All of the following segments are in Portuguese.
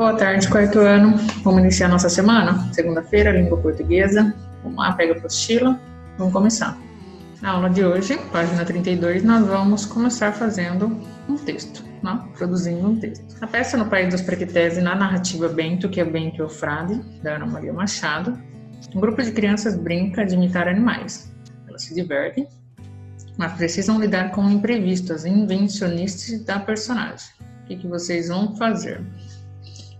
Boa tarde, quarto ano. Vamos iniciar nossa semana? Segunda-feira, língua portuguesa. Vamos lá, pega a apostila. Vamos começar. Na aula de hoje, página 32, nós vamos começar fazendo um texto, né? Produzindo um texto. A peça No País dos Prequitese, na narrativa Bento, que é Bento e o Frade, da Ana Maria Machado. Um grupo de crianças brinca de imitar animais. Elas se divertem, mas precisam lidar com o imprevisto, as invencionistas da personagem. O que vocês vão fazer?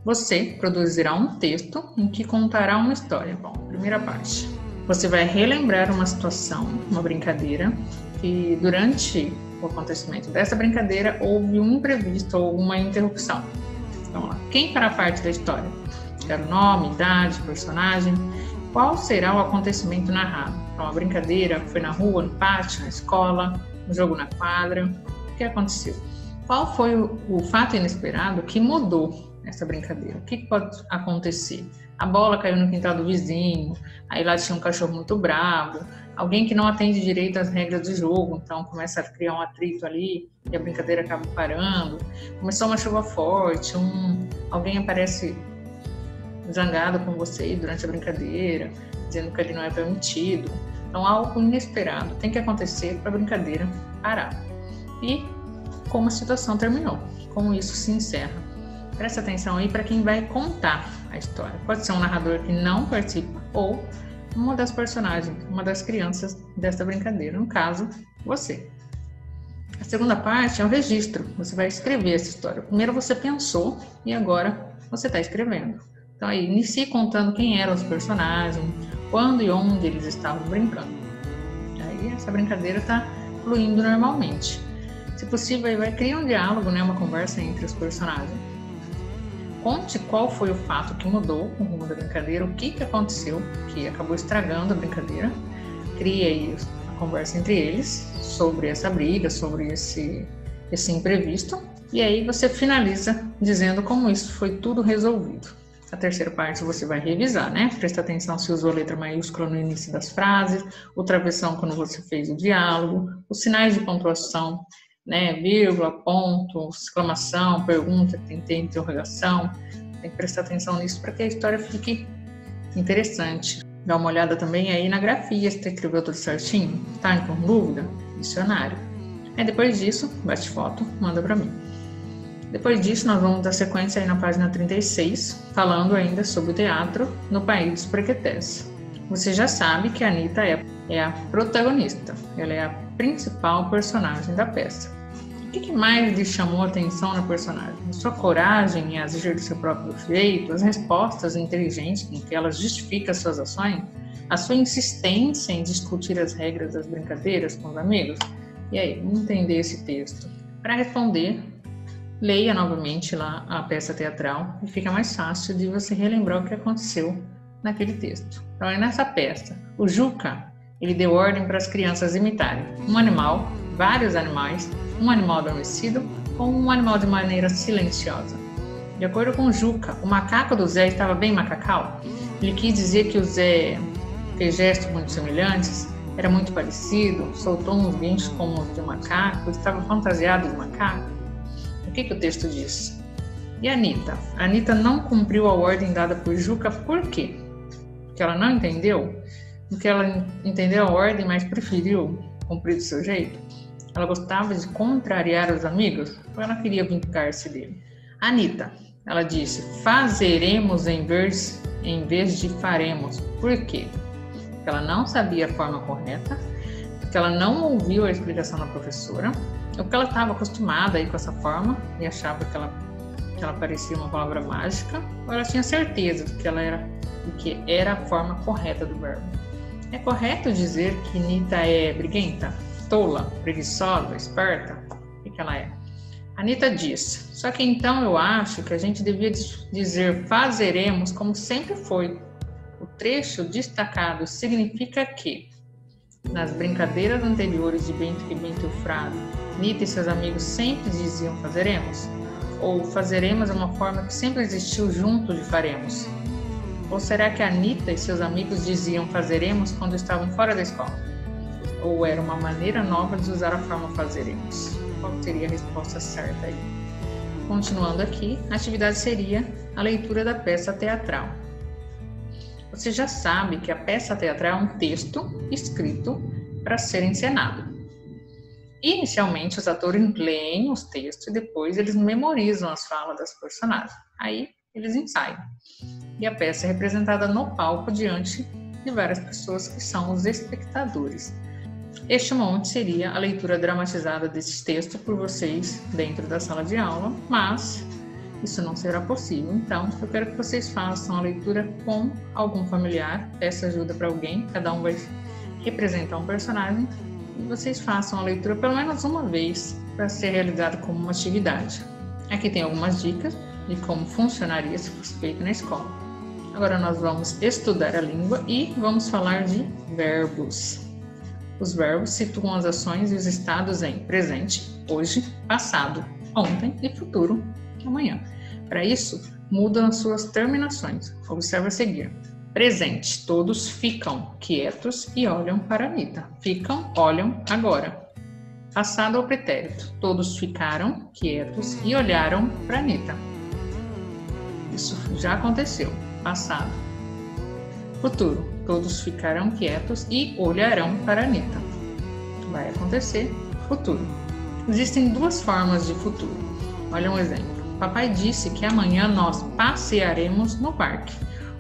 Você produzirá um texto em que contará uma história. Bom, primeira parte. Você vai relembrar uma situação, uma brincadeira, que durante o acontecimento dessa brincadeira houve um imprevisto ou uma interrupção. Então, lá, quem fará parte da história? Quero nome, idade, personagem. Qual será o acontecimento narrado? Então, a brincadeira foi na rua, no pátio, na escola, no jogo na quadra. O que aconteceu? Qual foi o fato inesperado que mudou essa brincadeira? O que pode acontecer? A bola caiu no quintal do vizinho, aí lá tinha um cachorro muito bravo, alguém que não atende direito às regras do jogo, então começa a criar um atrito ali e a brincadeira acaba parando. Começou uma chuva forte, alguém aparece zangado com você durante a brincadeira, dizendo que ele não é permitido. Então algo inesperado tem que acontecer para a brincadeira parar. E como a situação terminou, como isso se encerra. Presta atenção aí para quem vai contar a história. Pode ser um narrador que não participa ou uma das personagens, uma das crianças desta brincadeira, no caso, você. A segunda parte é o registro. Você vai escrever essa história. Primeiro você pensou e agora você está escrevendo. Então aí, inicie contando quem eram os personagens, quando e onde eles estavam brincando. Aí essa brincadeira está fluindo normalmente. Se possível, vai criar um diálogo, uma conversa entre os personagens. Conte qual foi o fato que mudou o rumo da brincadeira, o que aconteceu, que acabou estragando a brincadeira. Crie aí a conversa entre eles sobre essa briga, sobre esse imprevisto. E aí você finaliza dizendo como isso foi tudo resolvido. A terceira parte você vai revisar, Presta atenção se usou letra maiúscula no início das frases, o travessão quando você fez o diálogo, os sinais de pontuação, vírgula, ponto, exclamação, pergunta, tem interrogação. Tem que prestar atenção nisso para que a história fique interessante. Dá uma olhada também aí na grafia, se você escreveu tudo certinho, tá com dúvida? Dicionário. Aí depois disso, bate foto, manda para mim. Depois disso, nós vamos dar sequência aí na página 36, falando ainda sobre o teatro no País dos Prequitese. Você já sabe que a Anitta é a protagonista, ela é a principal personagem da peça. O que mais lhe chamou a atenção na personagem? A sua coragem em agir do seu próprio jeito, as respostas inteligentes com que ela justifica suas ações, a sua insistência em discutir as regras das brincadeiras com os amigos? E aí, vamos entender esse texto. Para responder, leia novamente lá a peça teatral e fica mais fácil de você relembrar o que aconteceu naquele texto. Então, é nessa peça, o Juca, ele deu ordem para as crianças imitarem um animal, vários animais, um animal adormecido ou um animal de maneira silenciosa. De acordo com o Juca, o macaco do Zé estava bem macacal. Ele quis dizer que o Zé fez gestos muito semelhantes, era muito parecido, soltou uns guinchos como os de um macaco, estava fantasiado de macaco. O que o texto diz? E a Anitta? A Anitta não cumpriu a ordem dada por Juca, por quê? Porque ela não entendeu? Porque ela entendeu a ordem, mas preferiu cumprir do seu jeito? Ela gostava de contrariar os amigos? Ou ela queria vingar-se dele? A Anitta, ela disse, fazeremos em vez de faremos. Por quê? Porque ela não sabia a forma correta, porque ela não ouviu a explicação da professora, ou porque ela estava acostumada aí com essa forma e achava que ela parecia uma palavra mágica, ou ela tinha certeza de que era a forma correta do verbo. É correto dizer que Anitta é briguenta, tola, preguiçosa, esperta? O que ela é? A Anitta diz, só que então eu acho que a gente devia dizer fazeremos como sempre foi. O trecho destacado significa que, nas brincadeiras anteriores de Bento e Bento e o Frade, Anitta e seus amigos sempre diziam fazeremos? Ou fazeremos é uma forma que sempre existiu junto de faremos? Ou será que a Anitta e seus amigos diziam fazeremos quando estavam fora da escola? Ou era uma maneira nova de usar a forma fazeremos? Qual seria a resposta certa aí? Continuando aqui, a atividade seria a leitura da peça teatral. Você já sabe que a peça teatral é um texto escrito para ser encenado. Inicialmente, os atores leem os textos e depois eles memorizam as falas das personagens. Aí, eles ensaiam. E a peça é representada no palco diante de várias pessoas que são os espectadores. Este momento seria a leitura dramatizada desse texto por vocês dentro da sala de aula, mas isso não será possível. Então, eu quero que vocês façam a leitura com algum familiar, peça ajuda para alguém, cada um vai representar um personagem, e vocês façam a leitura pelo menos uma vez para ser realizado como uma atividade. Aqui tem algumas dicas de como funcionaria se fosse feito na escola. Agora nós vamos estudar a língua e vamos falar de verbos. Os verbos situam as ações e os estados em presente, hoje, passado, ontem e futuro, amanhã. Para isso, mudam as suas terminações. Observe a seguir. Presente, todos ficam quietos e olham para Anitta. Ficam, olham, agora. Passado ao pretérito, todos ficaram quietos e olharam para Anitta. Isso já aconteceu. Passado. Futuro, todos ficarão quietos e olharão para Anitta. Vai acontecer. Futuro. Existem duas formas de futuro. Olha um exemplo. Papai disse que amanhã nós passearemos no parque.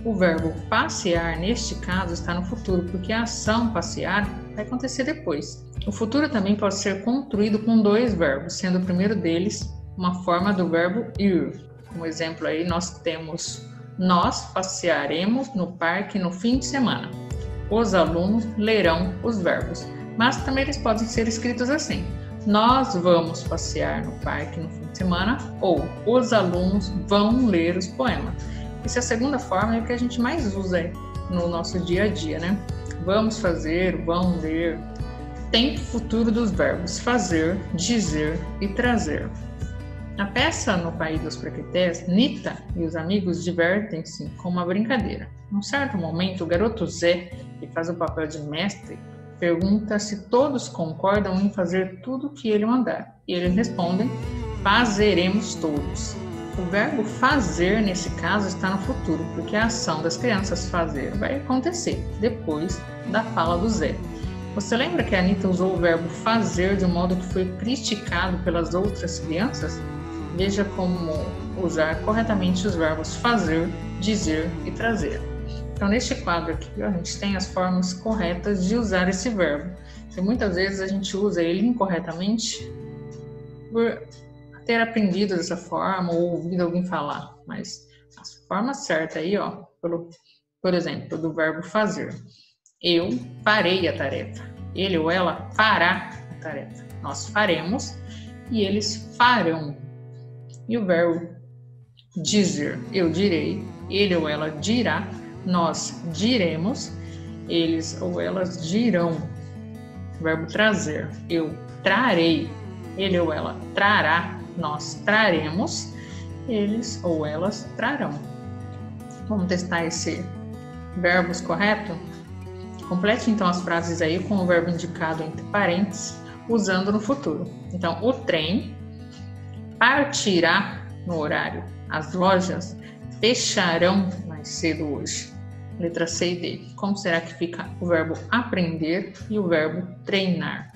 O verbo passear, neste caso, está no futuro, porque a ação passear vai acontecer depois. O futuro também pode ser construído com dois verbos, sendo o primeiro deles uma forma do verbo ir. Como exemplo aí, nós temos: nós passearemos no parque no fim de semana. Os alunos lerão os verbos, mas também eles podem ser escritos assim: nós vamos passear no parque no fim de semana, ou os alunos vão ler os poemas. Essa é a segunda forma, é que a gente mais usa no nosso dia a dia, né? Vamos fazer, vão ler. Tempo futuro dos verbos fazer, dizer e trazer. Na peça No País dos Praquetés, Nita e os amigos divertem-se com uma brincadeira. Num certo momento, o garoto Zé, que faz o papel de mestre, pergunta se todos concordam em fazer tudo o que ele mandar. E eles respondem: fazeremos todos. O verbo fazer, nesse caso, está no futuro, porque a ação das crianças fazer vai acontecer depois da fala do Zé. Você lembra que a Anitta usou o verbo fazer de um modo que foi criticado pelas outras crianças? Veja como usar corretamente os verbos fazer, dizer e trazer. Então, neste quadro aqui, a gente tem as formas corretas de usar esse verbo. E muitas vezes a gente usa ele incorretamente por ter aprendido dessa forma ou ouvido alguém falar. Mas a forma certa aí, ó, por exemplo, do verbo fazer. Eu farei a tarefa. Ele ou ela fará a tarefa. Nós faremos e eles farão. E o verbo dizer, eu direi, ele ou ela dirá, nós diremos, eles ou elas dirão. O verbo trazer, eu trarei, ele ou ela trará, nós traremos, eles ou elas trarão. Vamos testar esse verbos correto? Complete então as frases aí com o verbo indicado entre parênteses, usando no futuro. Então, o trem partirá no horário. As lojas fecharão mais cedo hoje. Letra C e D. Como será que fica o verbo aprender e o verbo treinar?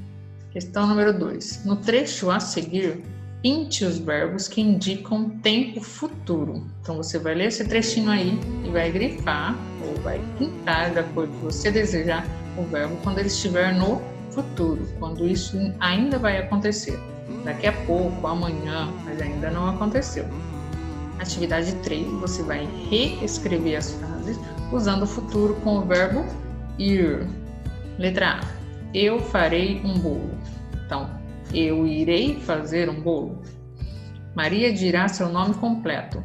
Questão número 2. No trecho a seguir, pinte os verbos que indicam tempo futuro. Então, você vai ler esse trechinho aí e vai grifar ou vai pintar da cor que você desejar o verbo quando ele estiver no futuro, quando isso ainda vai acontecer. Daqui a pouco, amanhã, mas ainda não aconteceu. Atividade 3, você vai reescrever as frases usando o futuro com o verbo ir. Letra A. Eu farei um bolo. Então, eu irei fazer um bolo. Maria dirá seu nome completo.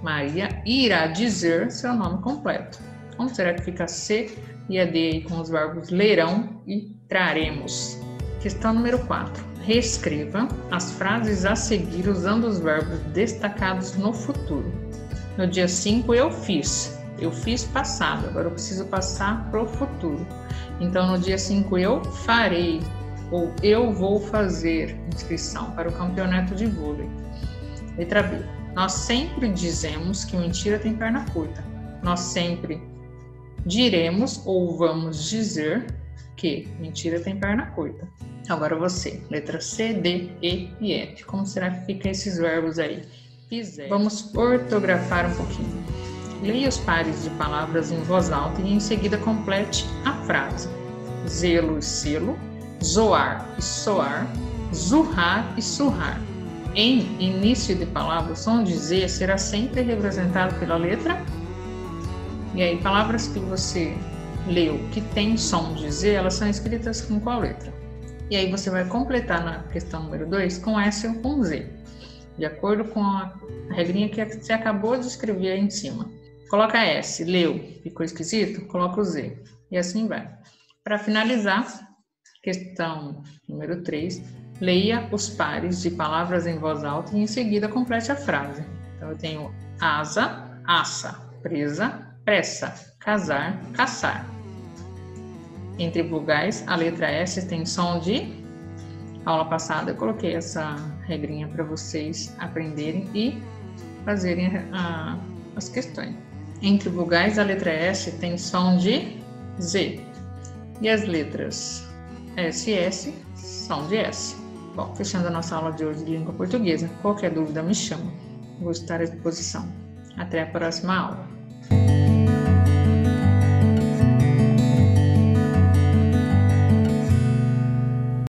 Maria irá dizer seu nome completo. Como será que fica C e a D aí com os verbos lerão e traremos? Questão número 4. Reescreva as frases a seguir usando os verbos destacados no futuro. No dia 5, eu fiz passado, agora eu preciso passar para o futuro. Então, no dia 5, eu farei, ou eu vou fazer inscrição para o campeonato de vôlei. Letra B. Nós sempre dizemos que mentira tem perna curta. Nós sempre diremos ou vamos dizer que mentira tem perna curta. Agora você, letra C, D, E e F. Como será que ficam esses verbos aí? Fizer. Vamos ortografar um pouquinho. Leia os pares de palavras em voz alta e em seguida complete a frase. Zelo e selo, zoar e soar, zurrar e surrar. Em início de palavra, o som de Z será sempre representado pela letra. E aí, palavras que você leu que tem som de Z, elas são escritas com qual letra? E aí você vai completar na questão número 2 com S ou com Z, de acordo com a regrinha que você acabou de escrever aí em cima. Coloca S, leu, ficou esquisito? Coloca o Z. E assim vai. Para finalizar, questão número 3, leia os pares de palavras em voz alta e em seguida complete a frase. Então eu tenho asa, aça, presa, pressa, casar, caçar. Entre vogais, a letra S tem som de... Aula passada eu coloquei essa regrinha para vocês aprenderem e fazerem as questões. Entre vogais, a letra S tem som de Z. E as letras S e S, som de S. Bom, fechando a nossa aula de hoje de língua portuguesa. Qualquer dúvida me chama. Vou estar à disposição. Até a próxima aula.